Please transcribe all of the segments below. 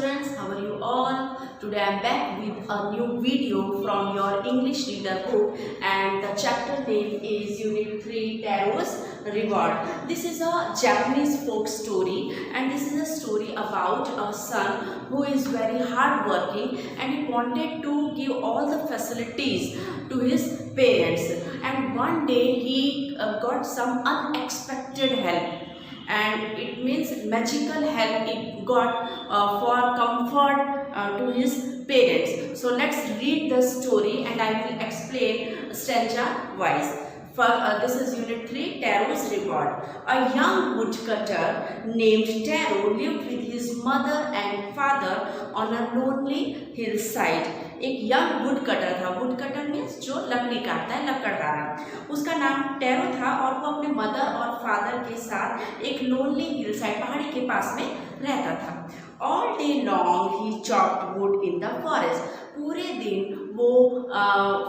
students, how are you all? Today I am back with a new video from your English reader book, and the chapter name is Unit 3 Tarot's Reward. This is a Japanese folk story, and this is a story about a son who is very hard working and he wanted to give all the facilities to his parents, and one day he got some unexpected help. And it means magical help it got for comfort to his parents. So let's read the story and I will explain stanza wise. This is Unit 3, Tarot's Reward. A young woodcutter named Taro lived with his mother and father on a lonely hillside. एक young would cutter था. Would cutter means जो लकड़ी काटता है, लकड़हारा. उसका नाम tarot था और वो अपने मदर और फादर के साथ एक लोनली हिल साइड पहाड़ी के पास में रहता था. All day long he chopped wood in the forest. पूरे दिन वो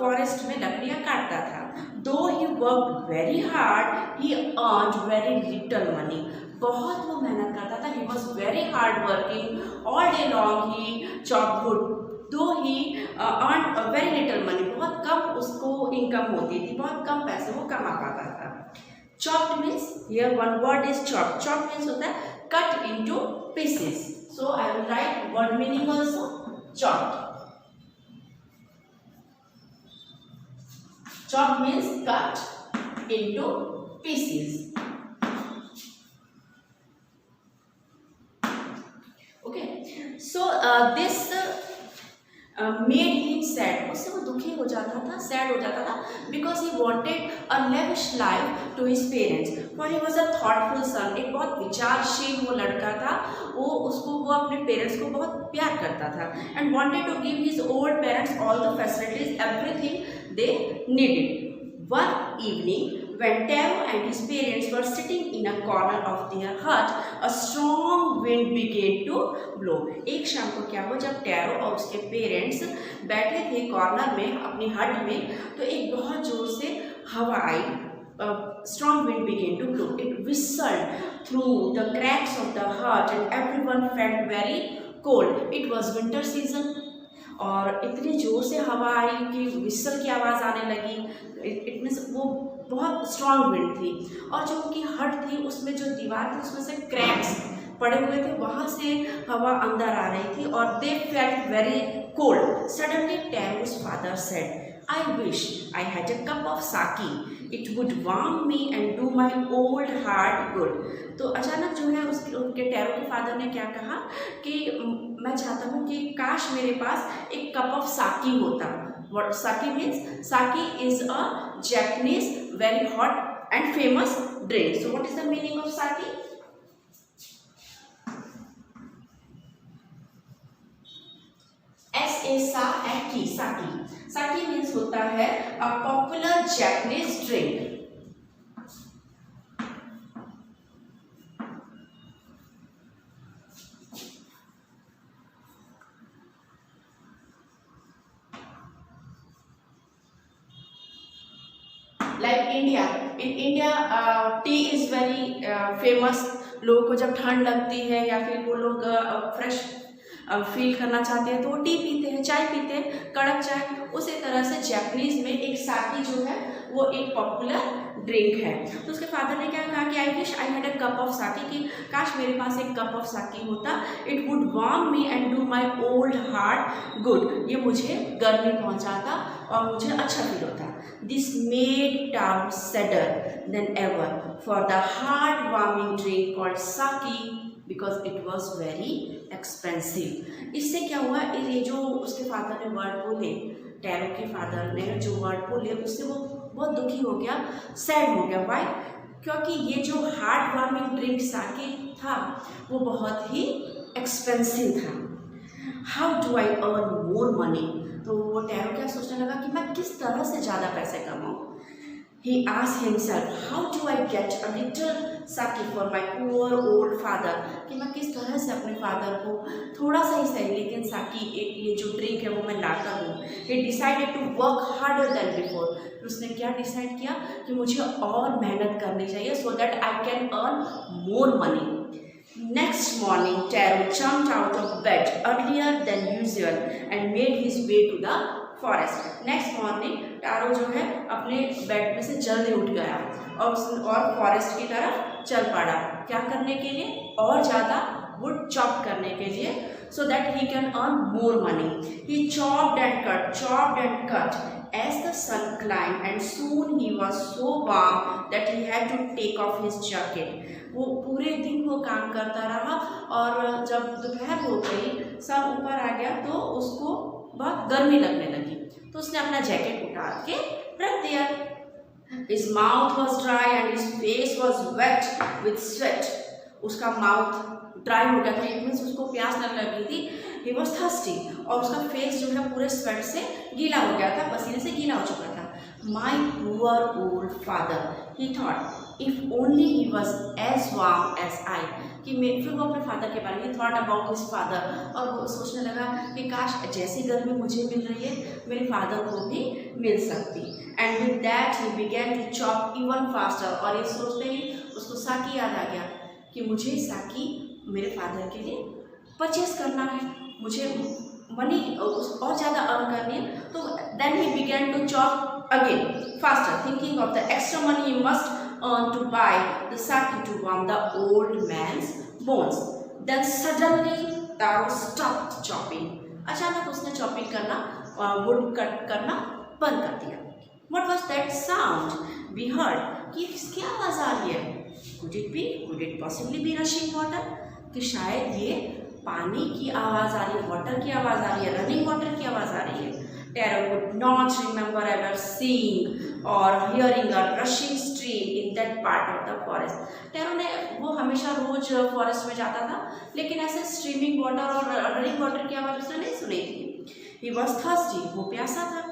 फॉरेस्ट में लकड़ियाँ काटता था. Though he work very hard he earned very little money. बहुत वो मेहनत करता था. He was very hard working. All day long he chopped wood. Though he earn very little money. बहुत कम उसको इनकम होती थी, बहुत कम पैसे वो कमा पाता था. Chopped means here one word is chop. Chop means होता है cut into pieces. So I will write word meaning also. Chopped. Chop means cut into pieces. Okay, so this made him sad. उससे वो दुखी हो जाता था, sad हो जाता था, because he wanted a lavish life to his parents. For he was a thoughtful son. एक बहुत विचारशील वो लड़का था. वो अपने पेरेंट्स को बहुत प्यार करता था. And wanted to give his old parents all the facilities, everything they needed. One evening, when Taro and his parents were sitting in a corner of their hut, a strong wind began to blow. एक शाम को क्या हुआ, जब tarot और उसके parents बैठे थे कॉर्नर में अपनी हट में, तो एक बहुत जोर से हवा आई. Strong wind began to blow. It whistled through the cracks of the hut and everyone felt very cold. It was winter season. और इतनी जोर से हवा आई कि विसल की आवाज़ आने लगी. इट मीन्स वो बहुत स्ट्रॉन्ग विंड थी. और जो उनकी हट थी उसमें जो दीवार थी उसमें से क्रैक्स पड़े हुए थे, वहाँ से हवा अंदर आ रही थी और they felt very cold. Suddenly Taro's father said, I wish I had a cup of sake. It would warm me and do my old heart good. तो अचानक जो है उनके टैरो के फादर ने क्या कहा कि मैं चाहता हूँ कि काश मेरे पास एक कप ऑफ साकी होता. What sake means? Sake is a Japanese very hot and famous drink. So what is the meaning of sake? S-A-S-A-K-E, sake. Sake means होता है a popular Japanese drink. Like India, in India tea is very famous. लोगों को जब ठंड लगती है या फिर वो लोग फ्रेश फील करना चाहते हैं तो वो टी पीते हैं, चाय पीते हैं, कड़क चाय. उसी तरह से जापानीज में एक साकी जो है वो एक पॉपुलर ड्रिंक है. तो उसके फादर ने क्या कहा कि I wish I had a cup of साकी, कि काश मेरे पास एक कप ऑफ साकी होता. It would warm me and do my old heart good. ये मुझे गर्मी पहुंचाता और मुझे अच्छा फील होता. This made Taro sadder than ever for the heart warming drink called sake because it was very expensive. इससे क्या हुआ, ये जो उसके फादर ने वर्ड बोले, टैरो के फादर ने जो वर्ड बोले, उससे वो बहुत दुखी हो गया, सैड हो गया. वाई? क्योंकि ये जो हार्ट वार्मिंग ड्रिंक साके था वो बहुत ही एक्सपेंसिव था. How do I earn more money? तो वो टैरो क्या सोचने लगा कि मैं किस तरह से ज़्यादा पैसे कमाऊँ. He asked himself, how do I get a little sake for my poor old father? कि मैं किस तरह से अपने फादर को थोड़ा सा ही सही लेकिन साकी ये जो ड्रिंक है वो मैं लाता हूँ. He decided to work harder than before. उसने क्या डिसाइड किया कि मुझे और मेहनत करनी चाहिए so that I can earn more money. Next morning, Taro jumped out of bed earlier than usual and made his way to the forest. Next morning tarot जो है अपने बेड में से जल्दी उठ गया और फॉरेस्ट की तरफ चल पड़ा। क्या करने के लिए? और ज़्यादा वुड चॉप करने के लिए, so that he can earn more money. He chopped and cut as the sun climbed, and soon he was so warm that he had to take off his jacket. वो पूरे दिन वो काम करता रहा और जब दोपहर हो गई, सन ऊपर आ गया तो उसको बहुत गर्मी लगने लगी, तो उसने अपना जैकेट उतार के रख दिया। His mouth was dry and his face was wet with sweat. उसका माउथ ड्राई हो गया था, इट मीन्स उसको प्यास लगने लगी थी। ही वॉज थर्स्टी, और उसका फेस जो है पूरे स्वेट से गीला हो गया था, पसीने से गीला हो चुका था। My poor old father, he thought if only he was as warm as I, कि फिर वो अपने फादर के बारे में थॉट अबाउट हिज फादर, और वो सोचने लगा कि काश जैसी गर्मी मुझे मिल रही है मेरे फादर को भी मिल सकती। And with that he began to chop even faster, और ये सोचते ही उसको साकी याद आ गया कि मुझे साकी मेरे फादर के लिए परचेस करना है, मुझे मनी और ज़्यादा अर्न करनी है। तो then he began to chop again faster, thinking of the extra money he must earn to buy the sake to warm the old man's bones. Then suddenly Taro stopped chopping, अचानक उसने chopping करना, would cut करना बंद कर दिया। What was that sound we heard, कि किसकी आवाज़ आ रही है? Could it possibly be rushing water? कि शायद ये पानी की आवाज़ आ रही है, वाटर की आवाज़ आ रही है, रनिंग वाटर की आवाज़ आ रही है। Taro could not remember ever seeing or hearing a rushing stream in that part of the forest. Taro ने वो हमेशा रोज फॉरेस्ट में जाता था, लेकिन ऐसे स्ट्रीमिंग वाटर और रनिंग वाटर की आवाज़ उसने नहीं सुनी थी। He was thirsty, वो प्यासा था।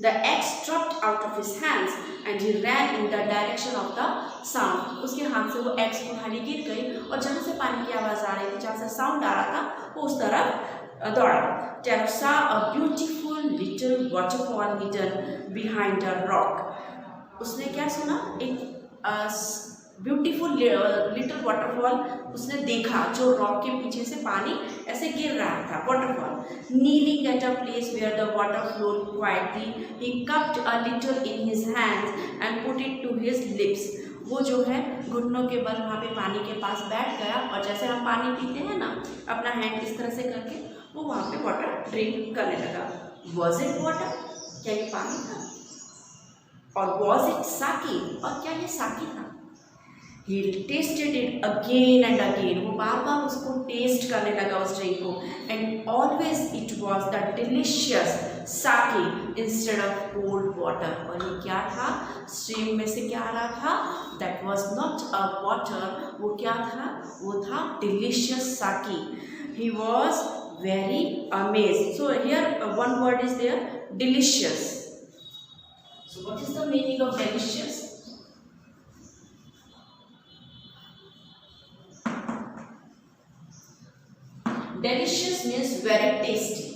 The axe dropped out of his hands and he ran in the direction of the sound. उसके हाथ से वो एक्स उठानी गिर गई और जहाँ से पानी की आवाज़ आ रही थी, जहाँ से साउंड आ रहा था, वो उस तरफ दौड़ा। Taro saw a beautiful little waterfall hidden behind a rock. उसने क्या सुना? एक ब्यूटीफुल लिटिल वाटरफॉल उसने देखा जो रॉक के पीछे से पानी ऐसे गिर रहा था, waterfall. Kneeling at a place where the water flowed quietly, he cupped a little in his hands and put it to his lips. वो जो है घुटनों के बल वहाँ पे पानी के पास बैठ गया, और जैसे हम पानी पीते हैं ना, अपना हैंड इस तरह से करके वो वहाँ पे वाटर ड्रिंक करने लगा। Was it water? क्या ये पानी था? और वॉज इट साकी? और क्या ये साकी था? He tasted it again and again. वो बार बार उसको टेस्ट करने लगा उस ड्रिंक को, and always it was the delicious sake instead of cold water. और ये क्या था? स्ट्रीम में से क्या आ रहा था? That was not a water. वो क्या था? वो था delicious sake. He was very amazed. So here one word is there, delicious. So what is the meaning of delicious? Delicious means very tasty.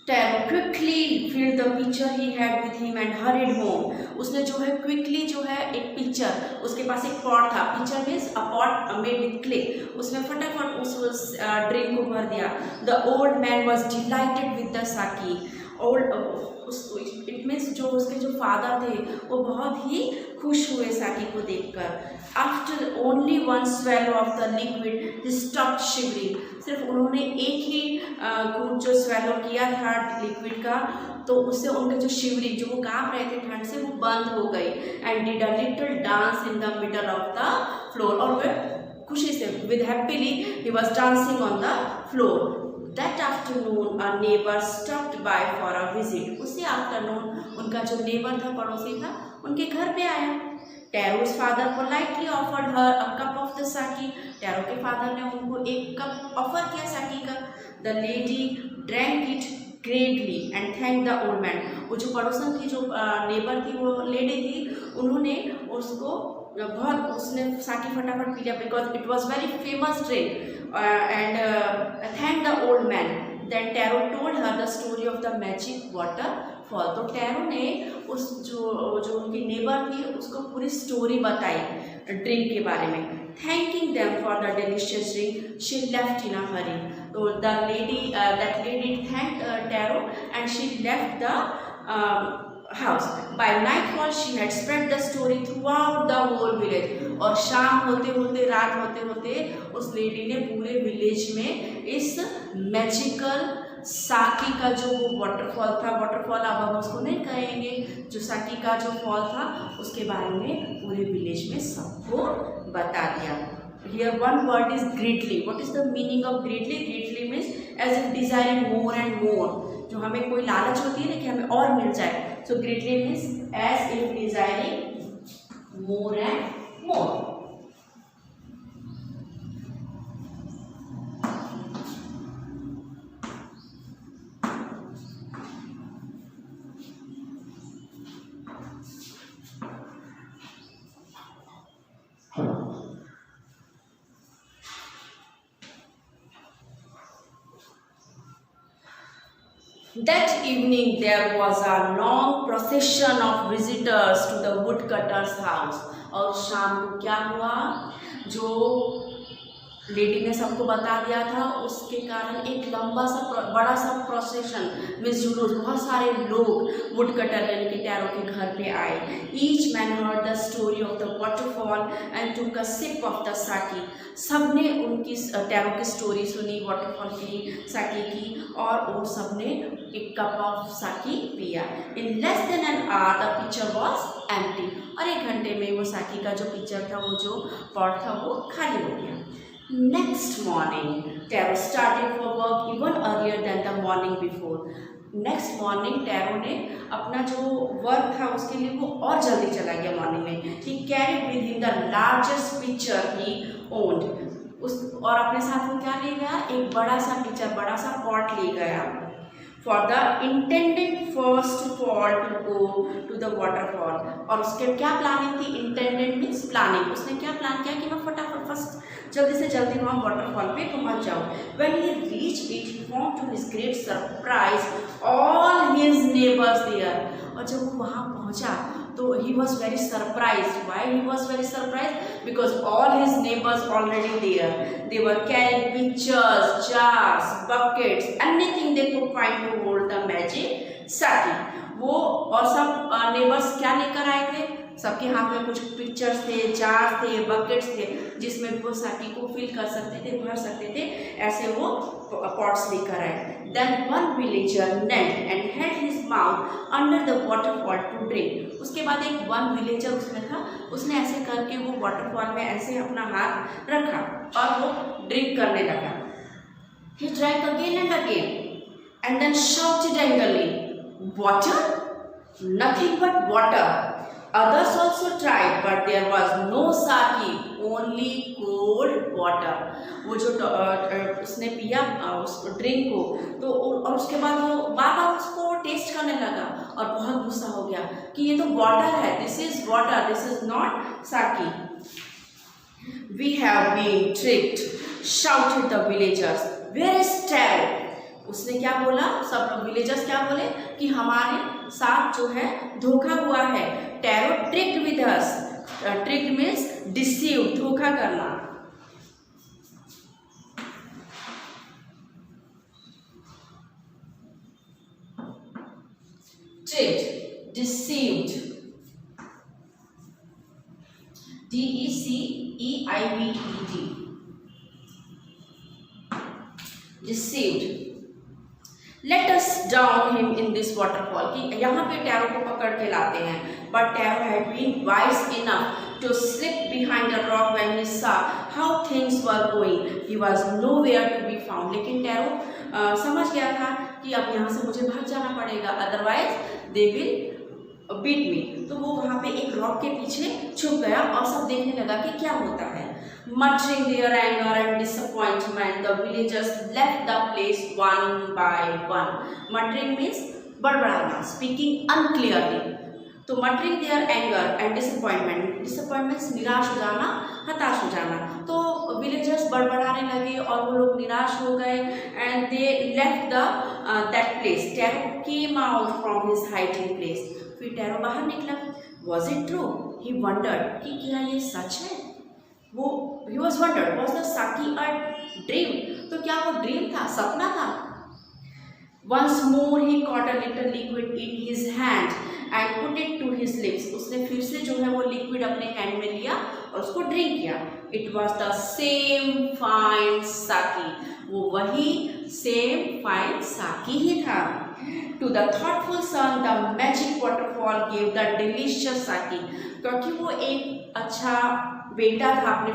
Taro quickly filled the pitcher he had with him and hurried home. उसने जो है quickly जो है एक picture, उसके पास एक pot था, picture means a pot made with clay, उसमें फटाफट उस ड्रिंक को भर दिया। The old man was dilated with the साकी। इट मीन्स जो उसके जो फादर थे वो बहुत ही खुश हुए साकी को देखकर। After only one swallow of the liquid he stopped shivering. सिर्फ उन्होंने एक ही घूंट जो स्वेलो किया था लिक्विड का, तो उससे उनका जो शिवरिंग, जो वो कांप रहे थे ठंड से, वो बंद हो गई। And did a little dance in the middle of the floor, और वह खुशी से with happily he was dancing on the floor. That afternoon, a neighbor stopped by for a visit. उसी आफ्टरनून उनका जो नेबर था, पड़ोसी था, उनके घर पे आया। Taro's father politely offered her a cup of the sake. Taro के फादर ने उनको एक कप ऑफर किया साकी का। The lady drank it greatly and thanked the old man. वो जो पड़ोसन थी, जो नेबर थी, वो लेडी थी, उन्होंने उसको बहुत, उसने साकी फटाफट पी लिया, because it was very famous drink, and thanked the old man. Then Taro told her the story of the magic water waterfall. तो टैरो ने उस जो उनकी नेबर थी उसको पूरी स्टोरी बताई ड्रिंक के बारे में। Thanking them for the delicious drink she left in a hurry. तो that lady thanked Taro and she left the house. By nightfall she had spread the story throughout the whole village. और शाम होते होते रात होते होते उस lady ने पूरे विलेज में इस मैजिकल साकी का जो वाटरफॉल था, वाटरफॉल अब हम उसको नहीं कहेंगे, जो साकी का जो फॉल था उसके बारे में पूरे विलेज में सबको बता दिया। Here one word is greedily. What is the meaning of greedily? Greedily means as if desiring more and more. जो हमें कोई लालच होती है ना कि हमें और मिल जाए, so greedily means as if desiring more and more. That evening there was a long procession of visitors to the woodcutter's house. और शाम को क्या हुआ, जो लेडी ने सबको बता दिया था उसके कारण एक लंबा सा बड़ा सा प्रोसेशन मीन्स जुलूस, बहुत सारे लोग वुड कटर यानी कि टैरो के घर पे आए। Each man heard the story of the waterfall and took a sip of the sake. सब ने उनकी टैरो की स्टोरी सुनी, वाटरफॉल की, साकी की, और वो सब ने एक कप ऑफ साकी पिया। In less than an hour the picture was empty. और 1 घंटे में वो साकी का जो पिक्चर था, वो जो पॉट था, वो खाली हो गया। Next morning, Taro started for work even earlier than the morning before. Next morning, Taro ने अपना जो वर्क था उसके लिए वो और जल्दी चला गया मॉर्निंग में। He carried with him the largest pitcher he owned. और अपने साथ वो क्या ले गया, एक बड़ा सा पिक्चर, बड़ा सा पॉट ले गया। For the intended first fall to go to the waterfall. और उसके क्या प्लानिंग थी, intended means planning। उसने क्या प्लान किया कि मैं फटाफट फर्स्ट जल्दी से जल्दी वहाँ वाटरफॉल पे पहुँच जाऊँ। When he reached it, he found to his great surprise all his neighbors there. और जब वो वहाँ पहुँचा तो he was very surprised. Why he was very surprised? Because all his neighbors already there. They were carrying pitchers, jars, buckets, anything they could find to hold the magic sake. वो और सब neighbours क्या लेकर आए थे, सबके हाथ में कुछ पिक्चर्स थे, जार्स थे, बकेट्स थे, जिसमें वो साकी को फिल कर सकते थे, भर सकते थे, ऐसे वो पॉट्स लेकर आए। Then one villager knelt and held his mouth under the waterfall to drink. उसके बाद एक वन विलेजर उसमें था, उसने ऐसे करके वो वाटरफॉल में ऐसे अपना हाथ रखा और वो ड्रिंक करने लगा। He drank again and again and then shouted angrily, "Water? Nothing but water." Others also tried, but there was no sake, only cold water. वो जो उसने पिया उस ड्रिंक को, तो और उसके बाद वो बार बार उसको टेस्ट करने लगा और बहुत गुस्सा हो गया कि ये तो वाटर है, this is water, this is not साकी। We have been tricked, shouted the villagers. Where is Taro? उसने क्या बोला, सब विलेजर्स क्या बोले कि हमारे साथ जो है धोखा हुआ है। Tarot tricked with us. Tricked means deceive, धोखा करना। Tricked, deceived, DECEIVED, deceived. Let us drown him in this waterfall. कि यहाँ पे टैरो को पकड़ के लाते हैं। But Taro had been wise enough to slip behind a rock when he saw how things were going. He was nowhere to be found. लेकिन tarot समझ गया था कि अब यहाँ से मुझे भाग जाना पड़ेगा, otherwise they will beat me. तो वो वहाँ पे एक रॉक के पीछे छुप गया और सब देखने लगा कि क्या होता है। Muttering their anger and disappointment, the villagers left the place one by one. Muttering means बड़बड़ाना, speaking unclearly. तो muttering their anger and disappointment, disappointment निराश हो जाना, हताश हो जाना। तो विलेजर्स बड़बड़ाने लगे और वो लोग निराश हो गए and they left the that place. Taro came out from his hiding place. फिर टैरो बाहर निकला। Was it true? He wondered कि क्या ये सच है? वो he was wondered, was the sake a dream? तो क्या वो ड्रीम था, सपना था? Once more he caught a little liquid in his hand and put it to his lips. उसने फिर से जो है वो लिक्विड अपने हैंड में लिया और उसको ड्रिंक किया। It was the same fine sake. वो वही सेम फाइन साकी ही था। To the thoughtful son, the magic waterfall gave the delicious sake. क्योंकि वो एक अच्छा बेटा था अपने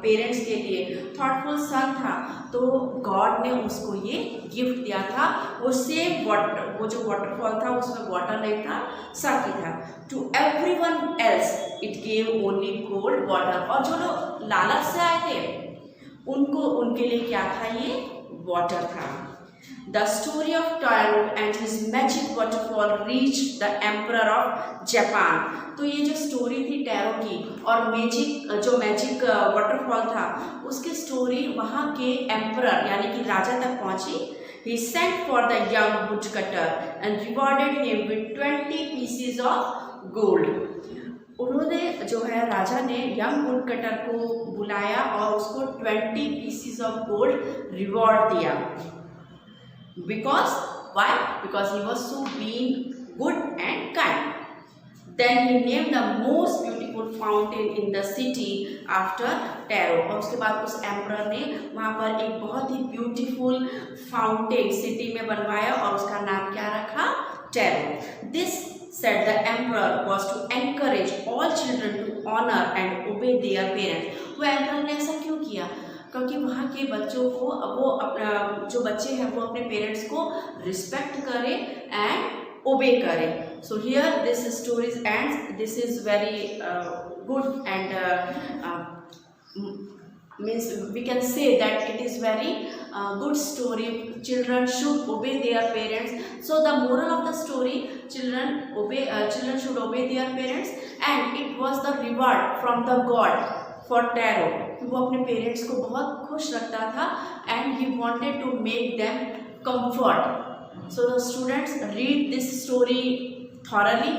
पेरेंट्स के लिए, थॉटफुल सन था, तो गॉड ने उसको ये गिफ्ट दिया था। वो सेम वाटर, वो जो वाटरफॉल था उसमें वाटर नहीं था, साकी था। To everyone else it gave only cold water. और जो लोग लालच से आए थे उनको, उनके लिए क्या था? ये वाटर था। The story of Taro and his magic waterfall reached the Emperor of Japan. तो ये जो स्टोरी थी टैरो की और मैजिक वाटरफॉल था, उसकी स्टोरी वहाँ के एम्परर यानी कि राजा तक पहुँची। He sent for the young woodcutter and rewarded him with 20 pieces of gold. उन्होंने जो है राजा ने यंग वुडकटर को बुलाया और उसको 20 pieces of gold रिवॉर्ड दिया। Because why? Because he was so being good and kind. Then he named the most beautiful fountain in the city after Taro. और उसके बाद उस एम्परर ने वहाँ पर एक बहुत ही ब्यूटीफुल फाउंटेन सिटी में बनवाया और उसका नाम क्या रखा? Taro. This, said the emperor, was to encourage all children to honor and obey their parents. वो एम्परर ने ऐसा क्यों किया? क्योंकि वहाँ के बच्चों को, वो अपना जो बच्चे हैं वो अपने पेरेंट्स को रिस्पेक्ट करें एंड ओबे करें। So here this story ends. This is very good and means we can say that it is very good story. Children should obey their parents. So the moral of the story, children should obey their parents, and it was the reward from the God for Taro. वो अपने parents को बहुत खुश रखता था and he wanted to make them comfort. So the students read this story thoroughly,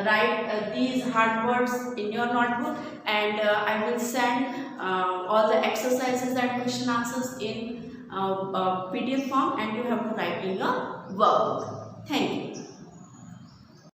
write these hard words in your notebook, and I will send all the exercises and question answers in PDF form, and you have to write in your workbook. Thank you.